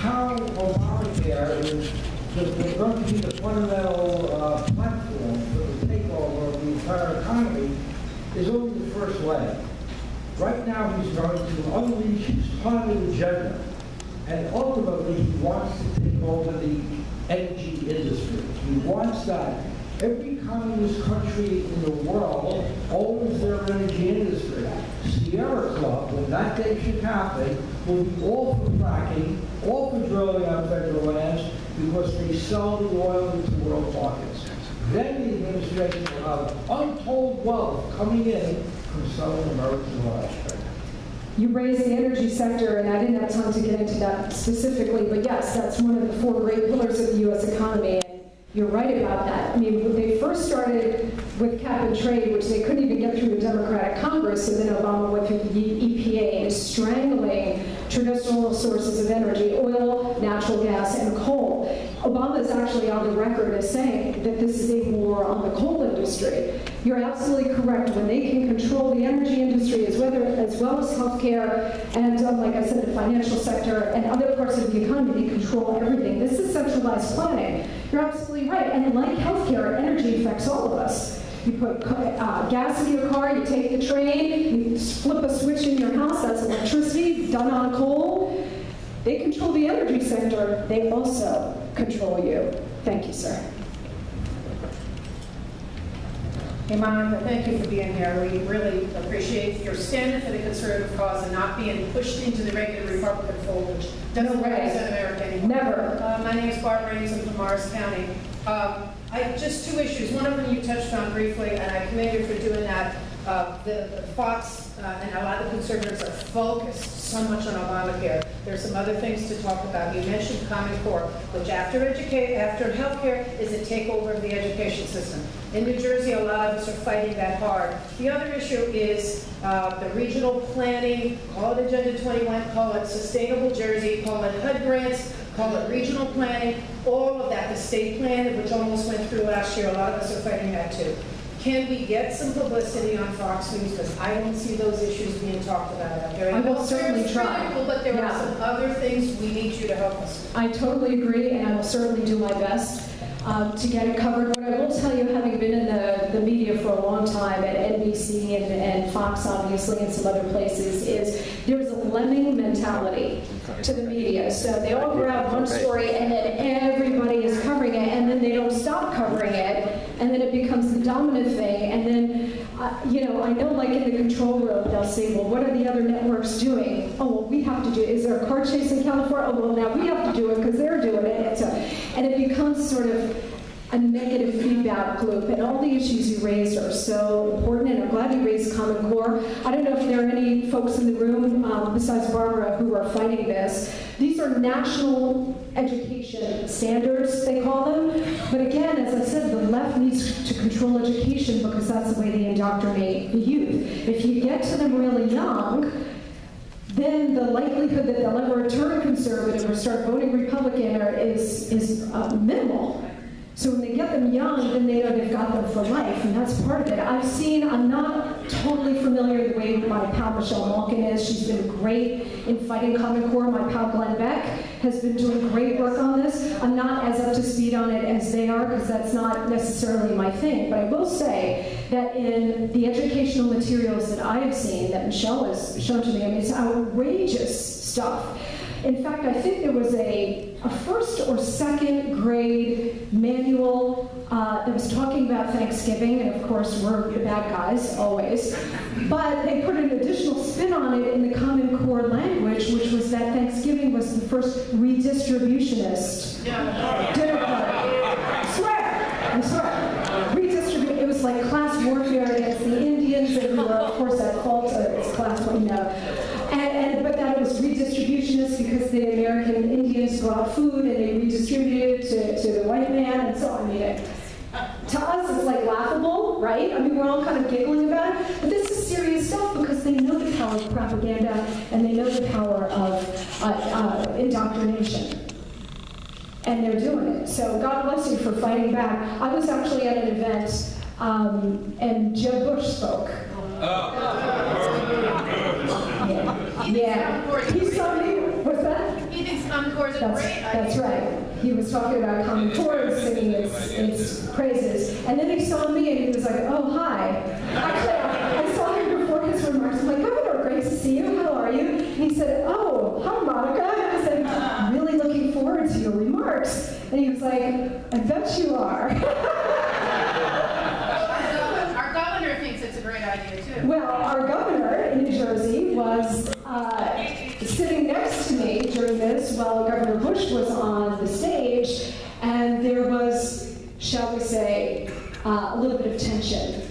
how Obamacare is going to be the fundamental platform for the takeover of the entire economy is only the first leg. Right now he's going to unleash his climate agenda, and ultimately he wants to take over the energy industry. He wants that. Every communist country in the world owns their energy industry. Sierra Club, when that day should happen, will be all for fracking, all for drilling on federal lands, because they sell the oil into world markets. Then the administration will have untold wealth coming in from selling American oil. You raised the energy sector, and I didn't have time to get into that specifically, but yes, that's one of the 4 great pillars of the U.S. economy. You're right about that. I mean, when they first started with cap and trade, which they couldn't even get through the Democratic Congress, so then Obama went through the EPA and is strangling traditional sources of energy, oil, natural gas, and coal. Obama is actually on the record as saying that this is a war on the coal industry. You're absolutely correct. When they can control the energy industry as well as healthcare and, like I said, the financial sector and other parts of the economy, they control everything. This is centralized planning. You're absolutely right. And like healthcare, energy affects all of us. You put gas in your car, you take the train, you flip a switch in your house, that's electricity, done on coal. They control the energy sector. They also control you. Thank you, sir. Hey, Monica, thank you for being here. We really appreciate your standing for the conservative cause and not being pushed into the regular Republican fold, which doesn't represent America anymore. Never. My name is Barbara Ames. I'm from Morris County. Just 2 issues. One of them you touched on briefly, and I commend you for doing that. The Fox and a lot of conservatives are focused so much on Obamacare. There's some other things to talk about. You mentioned Common Core, which after healthcare is a takeover of the education system. In New Jersey, a lot of us are fighting that hard. The other issue is the regional planning, call it Agenda 21, call it Sustainable Jersey, call it HUD grants, call it regional planning, all of that, the state plan, which almost went through last year, a lot of us are fighting that too. Can we get some publicity on Fox News? Because I don't see those issues being talked about out there. I will certainly try. But there are some other things we need you to help us with. I totally agree, and I will certainly do my best to get it covered. What I will tell you, having been in the media for a long time at NBC and Fox, obviously, and some other places, is there's a lemming mentality to the media. So they all grab one story, and then everybody is covering it, and then they don't stop covering it, and then it becomes the dominant thing. And then, I know, like in the control room, they'll say, well, what are the other networks doing? Oh, well, we have to do it. Is there a car chase in California? Oh, well, now we have to do it because they're doing it. And it becomes sort of a negative feedback loop, and all the issues you raised are so important, and I'm glad you raised Common Core. I don't know if there are any folks in the room, besides Barbara, who are fighting this. These are national education standards, they call them. But again, as I said, the left needs to control education because that's the way they indoctrinate the youth. If you get to them really young, then the likelihood that they'll ever turn conservative or start voting Republican is minimal. So when they get them young, then they know they've got them for life, and that's part of it. I'm not totally familiar the way my pal Michelle Malkin is. She's been great in fighting Common Core. My pal Glenn Beck has been doing great work on this. I'm not as up to speed on it as they are, because that's not necessarily my thing. But I will say that in the educational materials that I have seen, that Michelle has shown to me, I mean, it's outrageous stuff. In fact, I think there was a first or second grade manual that was talking about Thanksgiving, and of course we're the bad guys, always. But they put an additional spin on it in the Common Core language, which was that Thanksgiving was the first redistributionist dinner party. I swear. It was like class warfare against the Indians, and who were, of course, at fault. It's class, but that it was redistributionist because the American Indians brought food and they redistributed it to the white man, and so I mean, to us it's like laughable, right? I mean, we're all kind of giggling about it, but this is serious stuff because they know the power of propaganda and they know the power of indoctrination. And they're doing it. So God bless you for fighting back. I was actually at an event and Jeb Bush spoke. Yeah. He saw me. What's that? He thinks Common Core Core is a great idea. That's right. He was talking about Common Core, singing its praises, and then he saw me and he was like, "Oh, hi." Actually, I saw him before his remarks. I'm like, "Governor, great to see you. How are you?" And he said, "Oh, hi, Monica." And I said, "Really looking forward to your remarks." And he was like, "I bet you are." Our governor thinks it's a great idea too. Well, our governor in New Jersey was sitting next to me during this while Governor Bush was on the stage, and there was, shall we say, a little bit of tension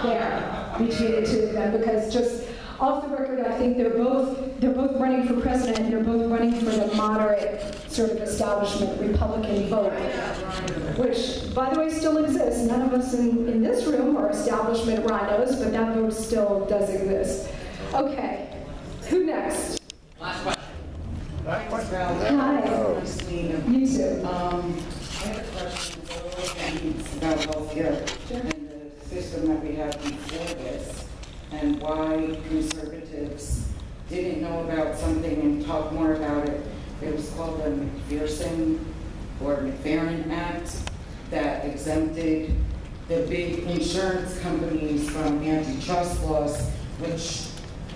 there between the two of them, because just off the record, I think they're both running for president, and they're both running for the moderate sort of establishment Republican vote, which, by the way, still exists. None of us in this room are establishment rhinos, but that vote still does exist. Okay, who next? Last question. Hi. Nice to meet you. You too. I have a question about healthcare and the system that we had before this, and why conservatives didn't know about something and talk more about it. It was called the McFerrin Act that exempted the big insurance companies from antitrust laws, which,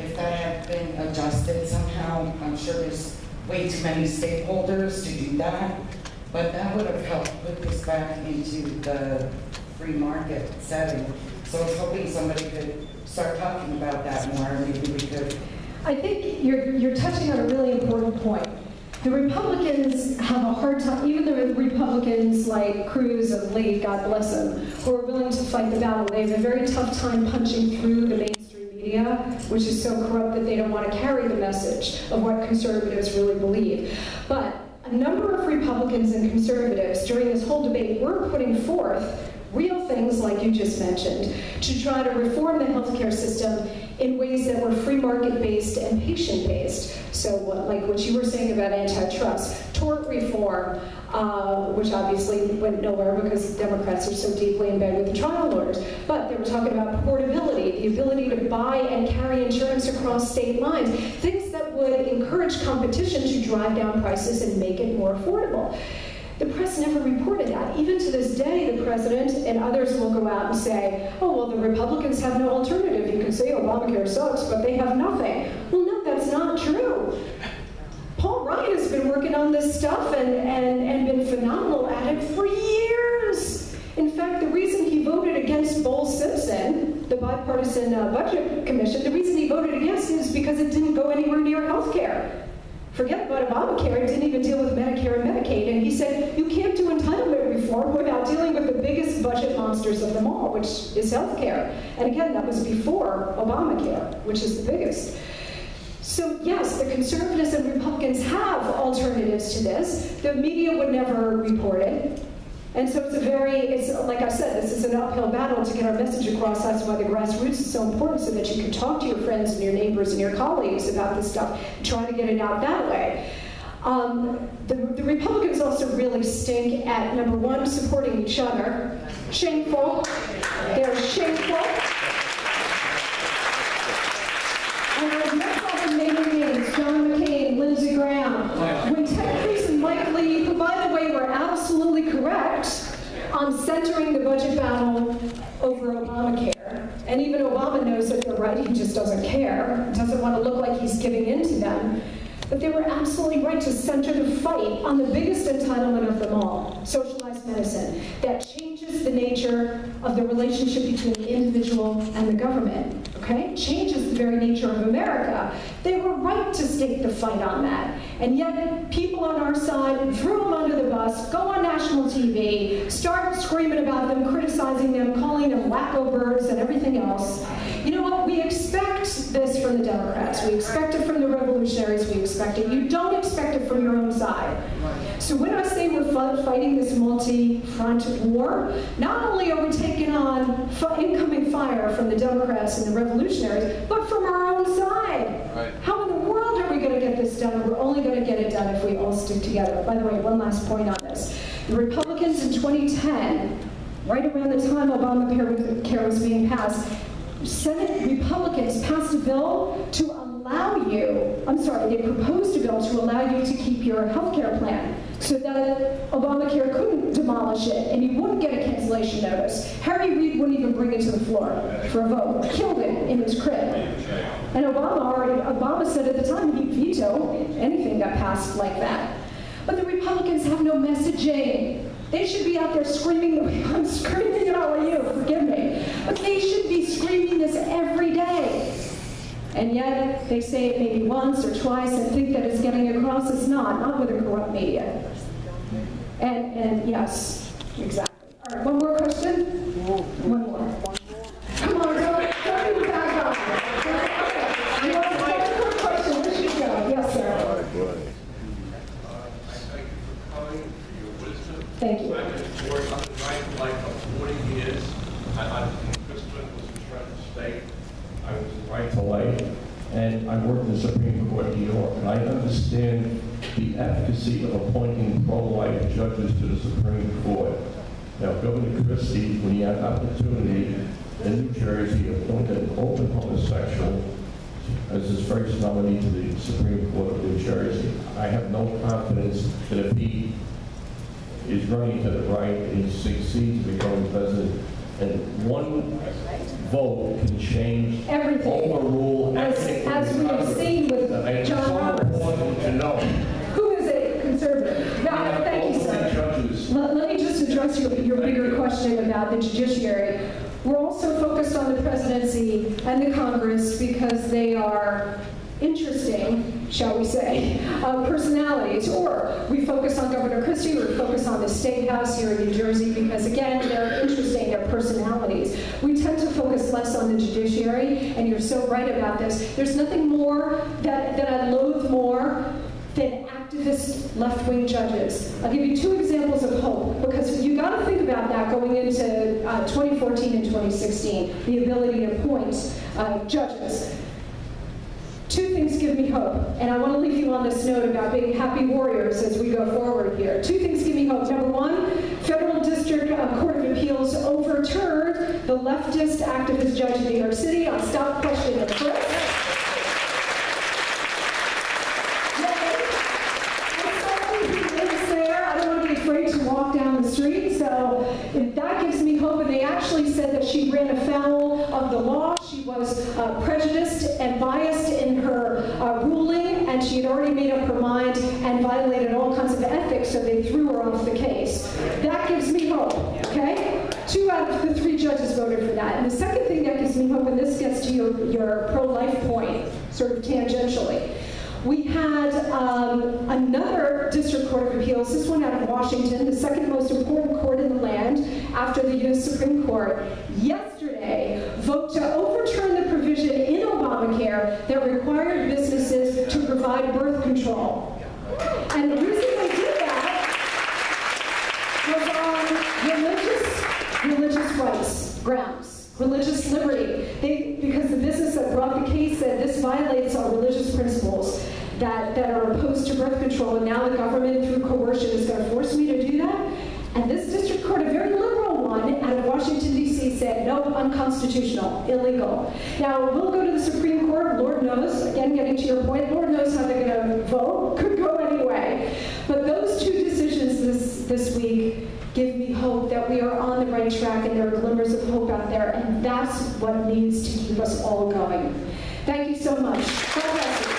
if that had been adjusted somehow, I'm sure there's way too many stakeholders to do that, but that would have helped put this back into the free market setting. So I was hoping somebody could start talking about that more. Maybe we could. I think you're touching on a really important point. The Republicans have a hard time, even the Republicans like Cruz and Lee, God bless them, who are willing to fight the battle. They have a very tough time punching through the mainstream media, which is so corrupt that they don't want to carry the message of what conservatives really believe. But a number of Republicans and conservatives during this whole debate were putting forth real things like you just mentioned to try to reform the healthcare system in ways that were free market-based and patient-based. So like what you were saying about antitrust, tort reform, which obviously went nowhere because Democrats are so deeply in bed with the trial lawyers. But they were talking about portability, the ability to buy and carry insurance across state lines, things that would encourage competition to drive down prices and make it more affordable. The press never reported that. Even to this day, the president and others will go out and say, oh, well, the Republicans have no alternative. You can say Obamacare sucks, but they have nothing. Well, no, that's not true. Paul Ryan has been working on this stuff and been phenomenal at it for years. In fact, the reason he voted against Bowles-Simpson, the bipartisan budget commission, the reason he voted against it is because it didn't go anywhere near health care. Forget about Obamacare, it didn't even deal with Medicare and Medicaid, and he said, you can't do entitlement reform without dealing with the biggest budget monsters of them all, which is healthcare. And again, that was before Obamacare, which is the biggest. So yes, the conservatives and Republicans have alternatives to this. The media would never report it. And so it's like I said, this is an uphill battle to get our message across. That's why the grassroots is so important, so that you can talk to your friends and your neighbors and your colleagues about this stuff, and try to get it out that way. The Republicans also really stink at, number one, supporting each other. Shameful. They're shameful. And I've met all the naming names, John McCain, Lindsey Graham. When Ted Cruz and Mike Lee, who, by the way, were absolutely correct on centering the budget battle over Obamacare. And even Obama knows that they're right, he just doesn't care, doesn't want to look like he's giving in to them. But they were absolutely right to center the fight on the biggest entitlement of them all, socialized medicine, that changes the nature of the relationship between the individual and the government, okay? Changes the very nature of America. They were right to stake the fight on that. And yet, people on our side threw them under the bus, go on national TV, start screaming about them, criticizing them, calling them wacko birds and everything else. You know what? We expect this from the Democrats. We expect it from the revolutionaries. We expect it. You don't expect it from your own side. So when I say we're fighting this multi-front war, not only are we taking on incoming fire from the Democrats and the revolutionaries, but from our own side. Right. How in the world are we going to get this done? We're only going to get it done if we all stick together. By the way, one last point on this. The Republicans in 2010, right around the time Obamacare was being passed, Senate Republicans passed a bill to allow you, they proposed a bill bill to allow you to keep your health care plan so that Obamacare couldn't demolish it and you wouldn't get a cancellation notice. Harry Reid wouldn't even bring it to the floor for a vote. Killed it in his crib. And Obama said at the time he'd veto anything that passed like that. But the Republicans have no messaging. They should be out there screaming the way I'm screaming at all of you, forgive me. But they should be screaming this every day. And yet, they say it maybe once or twice and think that it's getting across. It's not with a corrupt media. And yes, exactly. All right, one more question? One more. Come on, don't be back on. You want to take a quick question? Where should you go? Yes, sir. Thank you. I've been working on the right for like 40 years. Christopher was in Trenton State. I was in right to life, and I worked in the Supreme Court of New York. And I understand the efficacy of appointing pro-life judges to the Supreme Court. Now, Governor Christie, when he had an opportunity in New Jersey, appointed an open homosexual as his first nominee to the Supreme Court of New Jersey. I have no confidence that if he is running to the right and he succeeds in becoming president, and one vote can change, everything, overrule everything. As we have seen with John Roberts. To know. Who is a conservative? No, thank you, sir. Let me just address your bigger question about the judiciary. We're also focused on the presidency and the Congress because they are interesting, shall we say, personalities. Or we focus on Governor Christie, or we focus on the State House here in New Jersey because, again, they're interesting, they're personalities. We tend to focus less on the judiciary, and you're so right about this. There's nothing more that I loathe more than activist left-wing judges. I'll give you two examples of hope, because you got to think about that going into 2014 and 2016, the ability to appoint judges. Two things give me hope, and I want to leave you on this note about being happy warriors as we go forward here. Two things give me hope. Number one, Federal District Court of Appeals overturned the leftist activist judge in New York City on stop, question, and frisk. To walk down the street, so that gives me hope. And they actually said that she ran afoul of the law. She was prejudiced and biased in her ruling, and she had already made up her mind and violated all kinds of ethics, so they threw her off the case. That gives me hope, okay? 2 out of the 3 judges voted for that. And the second thing that gives me hope, and this gets to your pro-life point, sort of tangentially, we had another District Court of Appeals, this one out of Washington, the second most important court in the land after the U.S. Supreme Court, yesterday vote to overturn the provision in Obamacare that required businesses to provide birth control. And the reason they did that was on religious rights grounds, religious liberty. Because the business that brought the case said this violates our religious principles that are opposed to birth control, and now the government, through coercion, is going to force me to do that. And this district court, a very liberal one out of Washington, D.C., said, nope, unconstitutional, illegal. Now, we'll go to the Supreme Court, Lord knows, again, getting to your point, Lord knows how they're going to vote, could go anyway. But those 2 decisions this week give me hope that we are on the right track and there are glimmers of hope out there, and that's what needs to keep us all going. Thank you so much. God bless you.